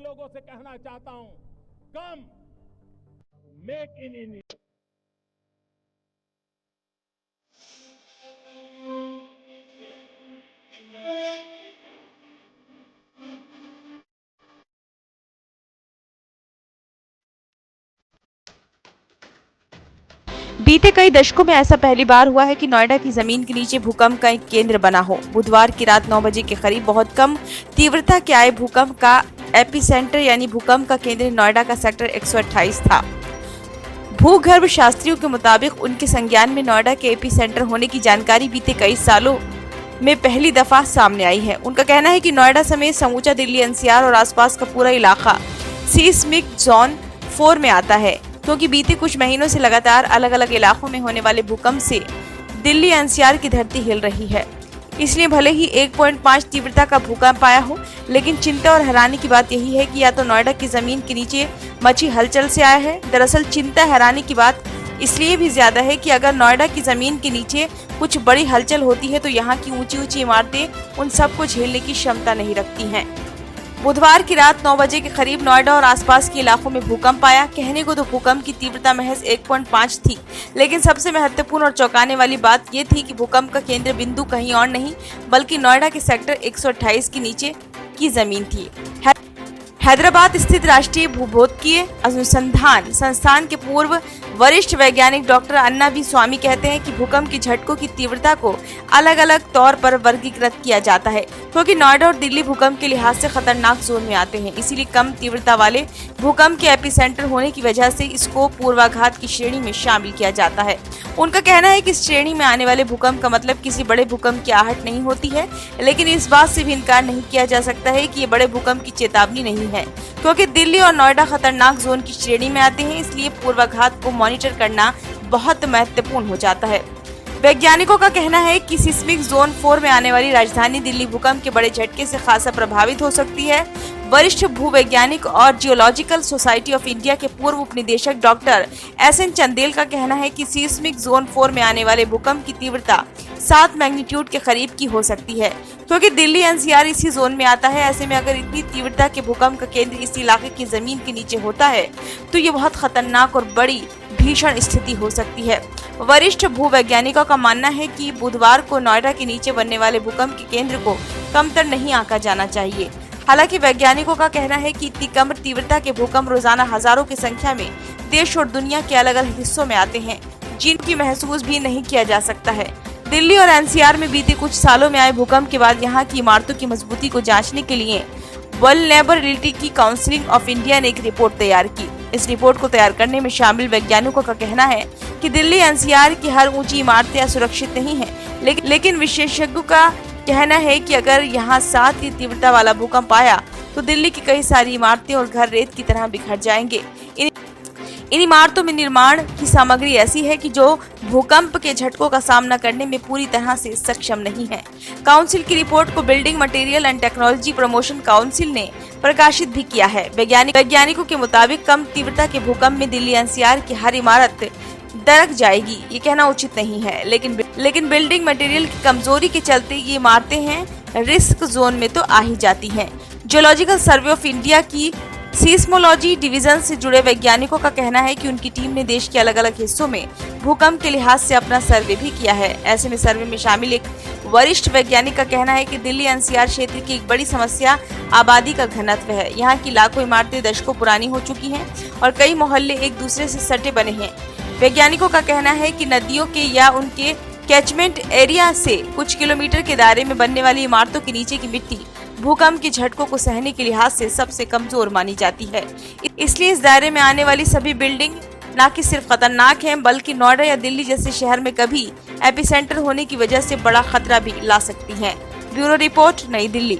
लोगों से कहना चाहता हूं, कम मेक इन इंडिया। बीते कई दशकों में ऐसा पहली बार हुआ है कि नोएडा की जमीन के नीचे भूकंप का एक केंद्र बना हो। बुधवार की रात 9 बजे के करीब बहुत कम तीव्रता के आए भूकंप का एपिसेंटर यानी भूकंप का केंद्र नोएडा का सेक्टर 128 था। भूगर्भ शास्त्रियों के मुताबिक उनके संज्ञान में नोएडा के एपिसेंटर होने की जानकारी बीते कई सालों में पहली दफा सामने आई है। उनका कहना है कि नोएडा समेत समूचा दिल्ली एनसीआर और आसपास का पूरा इलाका सीस्मिक जोन 4 में आता है, क्योंकि बीते कुछ महीनों से लगातार अलग अलग इलाकों में होने वाले भूकंप से दिल्ली एनसीआर की धरती हिल रही है। इसलिए भले ही 1.5 तीव्रता का भूकंप आया हो, लेकिन चिंता और हैरानी की बात यही है कि या तो नोएडा की जमीन के नीचे मची हलचल से आया है। दरअसल चिंता हैरानी की बात इसलिए भी ज्यादा है कि अगर नोएडा की जमीन के नीचे कुछ बड़ी हलचल होती है तो यहाँ की ऊंची ऊंची इमारतें उन सबको झेलने की क्षमता नहीं रखती हैं। बुधवार की रात 9 बजे के करीब नोएडा और आसपास के इलाकों में भूकंप आया। कहने को तो भूकंप की तीव्रता महज 1.5 थी, लेकिन सबसे महत्वपूर्ण और चौंकाने वाली बात ये थी कि भूकंप का केंद्र बिंदु कहीं और नहीं बल्कि नोएडा के सेक्टर 128 के नीचे की जमीन थी। हैदराबाद स्थित राष्ट्रीय भूभौतिकीय अनुसंधान संस्थान के पूर्व वरिष्ठ वैज्ञानिक डॉक्टर अन्ना बी स्वामी कहते हैं कि भूकंप की झटकों की तीव्रता को अलग अलग तौर पर वर्गीकृत किया जाता है, क्योंकि नोएडा और दिल्ली भूकंप के लिहाज से खतरनाक जोन में आते हैं। इसीलिए कम तीव्रता वाले भूकंप के एपिसेंटर होने की वजह से इसको पूर्वाघात की श्रेणी में शामिल किया जाता है। उनका कहना है कि इस श्रेणी में आने वाले भूकंप का मतलब किसी बड़े भूकंप की आहट नहीं होती है, लेकिन इस बात से भी इनकार नहीं किया जा सकता है कि ये बड़े भूकंप की चेतावनी नहीं है, क्योंकि दिल्ली और नोएडा खतरनाक जोन की श्रेणी में आते हैं। इसलिए पूर्वाघात को मॉनिटर करना बहुत महत्वपूर्ण हो जाता है। वैज्ञानिकों का कहना है कि सिस्मिक जोन 4 में आने वाली राजधानी दिल्ली भूकंप के बड़े झटके से खासा प्रभावित हो सकती है। वरिष्ठ भूवैज्ञानिक और जियोलॉजिकल सोसाइटी ऑफ इंडिया के पूर्व उपनिदेशक डॉक्टर SN चंदेल का कहना है कि सिस्मिक जोन 4 में आने वाले भूकंप की तीव्रता 7 मैग्नीट्यूड के करीब की हो सकती है, क्योंकि दिल्ली एनसीआर इसी जोन में आता है। ऐसे में अगर इतनी तीव्रता के भूकंप का केंद्र इस इलाके की जमीन के नीचे होता है तो ये बहुत खतरनाक और बड़ी भीषण स्थिति हो सकती है। वरिष्ठ भूवैज्ञानिकों का मानना है कि बुधवार को नोएडा के नीचे बनने वाले भूकंप के केंद्र को कमतर नहीं आंका जाना चाहिए। हालांकि वैज्ञानिकों का कहना है कि इतनी कम तीव्रता के भूकंप रोजाना हजारों की संख्या में देश और दुनिया के अलग अलग हिस्सों में आते हैं, जिनकी महसूस भी नहीं किया जा सकता है। दिल्ली और एनसीआर में बीते कुछ सालों में आए भूकंप के बाद यहाँ की इमारतों की मजबूती को जांचने के लिए वल्नरेबिलिटी की काउंसिल ऑफ इंडिया ने एक रिपोर्ट तैयार की। इस रिपोर्ट को तैयार करने में शामिल वैज्ञानिकों का कहना है कि दिल्ली एनसीआर की हर ऊंची इमारतें असुरक्षित नहीं है, लेकिन विशेषज्ञों का कहना है कि अगर यहाँ 7 की तीव्रता वाला भूकंप आया तो दिल्ली की कई सारी इमारतें और घर रेत की तरह बिखर जाएंगे। इन इमारतों में निर्माण की सामग्री ऐसी है कि जो भूकंप के झटकों का सामना करने में पूरी तरह से सक्षम नहीं है। काउंसिल की रिपोर्ट को building material and technology promotion council ने प्रकाशित भी किया है। वैज्ञानिकों के मुताबिक कम तीव्रता के भूकंप में दिल्ली एनसीआर की हर इमारत दरक जाएगी, ये कहना उचित नहीं है, लेकिन बिल्डिंग मटेरियल की कमजोरी के चलते ये इमारतें हैं रिस्क जोन में तो आ ही जाती हैं। जियोलॉजिकल सर्वे ऑफ इंडिया की सीस्मोलॉजी डिवीजन से जुड़े वैज्ञानिकों का कहना है कि उनकी टीम ने देश के अलग अलग हिस्सों में भूकंप के लिहाज से अपना सर्वे भी किया है। ऐसे में सर्वे में शामिल एक वरिष्ठ वैज्ञानिक का कहना है कि दिल्ली एनसीआर क्षेत्र की एक बड़ी समस्या आबादी का घनत्व है। यहाँ की लाखों इमारतें दशकों पुरानी हो चुकी हैं और कई मोहल्ले एक दूसरे से सटे बने हैं। वैज्ञानिकों का कहना है कि नदियों के या उनके कैचमेंट एरिया से कुछ किलोमीटर के दायरे में बनने वाली इमारतों के नीचे की मिट्टी भूकंप के झटकों को सहने के लिहाज से सबसे कमजोर मानी जाती है। इसलिए इस दायरे में आने वाली सभी बिल्डिंग न कि सिर्फ खतरनाक हैं, बल्कि नोएडा या दिल्ली जैसे शहर में कभी एपिसेंटर होने की वजह से बड़ा खतरा भी ला सकती हैं। ब्यूरो रिपोर्ट, नई दिल्ली।